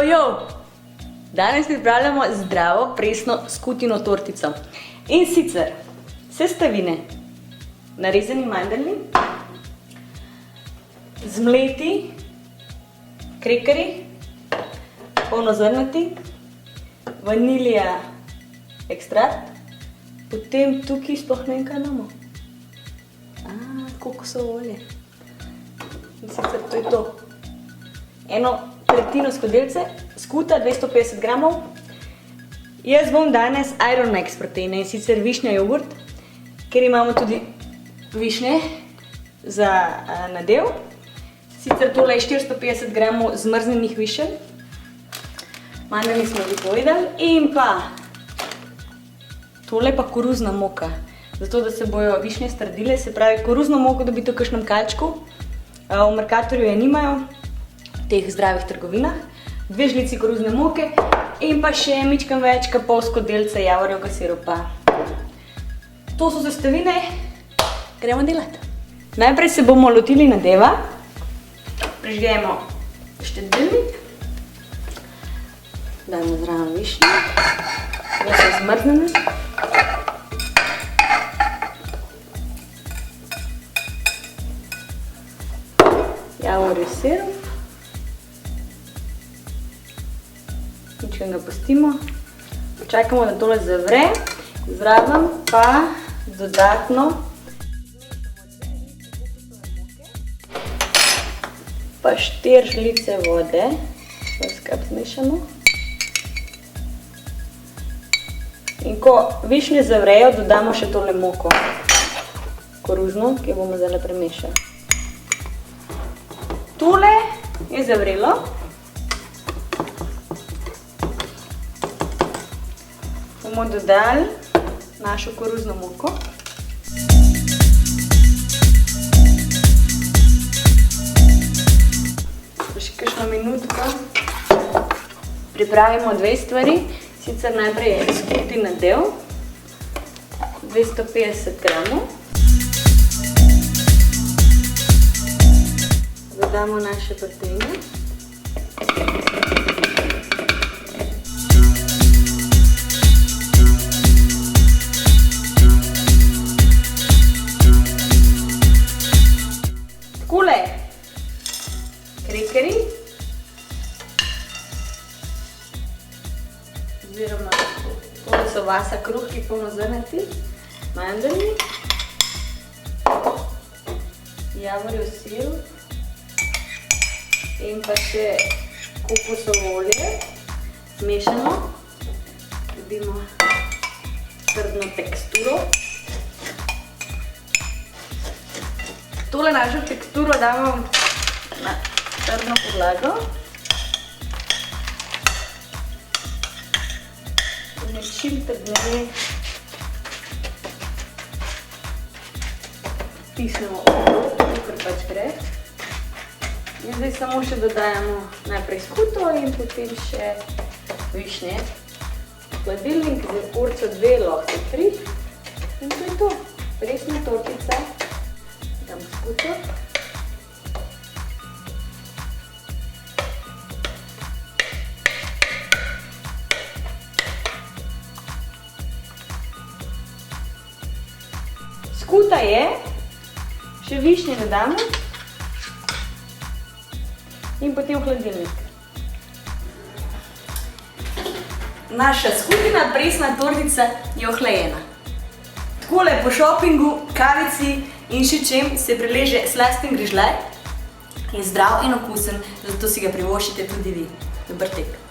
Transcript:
Jo! Danes pripravljamo zdravo presno skutino tortico. In sicer sestavine: narezani mandeljni, zmleti krekerji, polnozrnati, vanilija ekstrakt, potem tukaj sploh ne vem, kaj imamo. Kokosovo olje. In sicer to je to. Eno tretjino skodelice skuta, 250 gramov. Jaz bom danes Iron Max proteine, in sicer višnja jogurt, ker imamo tudi višnje za nadev. Sicer tole je 450 gramov zmrznjenih višenj. Mandeljni smo že povedali. In pa tole pa koruzna moka. Zato, da se bojo višnje strdile, se pravi koruzno moko dobite v kakšnem kalčku. V Mercatorju je nimajo, v teh zdravih trgovinah. 2 žlici koruzne moke in pa še mičkam več, pol skodelice javorjevega sirupa. To so sestavine, gremo delati. Najprej se bomo lotili nadeva. Prižgemo štedilnik. Dajmo zraven višnje. Da so zmrznjene. Javorjev sirup. Mičkam ga pustimo. Počakamo, da tole zavre. Zraven pa dodatno pa 4 žlice vode. Vse skupaj zmešamo. In ko višnje zavrejo, dodamo še tole moko koruzno, ki jo bomo zdaj premešali. Tole je zavrelo. Bomo dodali našo koruzno moko. Še kakšno minutko pripravimo 2 stvari. Sicer najprej skuti nadev, 250 gramov. Dodamo naše proteine. Takole krekerji. Oziroma, tole so vasa kruhki polnozrnati, mandeljni, javorjev sirup in pa še kokosovo olje. Zmešamo, dobimo trdno teksturo. Tole našo teksturo damo na trdno podlago. Čim trdneje stisnemo okrog, kar pač gre. In zdaj samo še dodajamo najprej skuto in potem še višnje. Hladilnik za porcijo 2, lahko 3. In to je to. Presna tortica. Dam skuto. Skuta je, še višnje dodamo in potem v hladilnik. Naša skutina presna tortica je ohlajena. Takole po šopingu, kavici in še čem se preleže slasten grižljaj. Je zdrav in okusen, zato si ga privoščite tudi vi. Dober tek!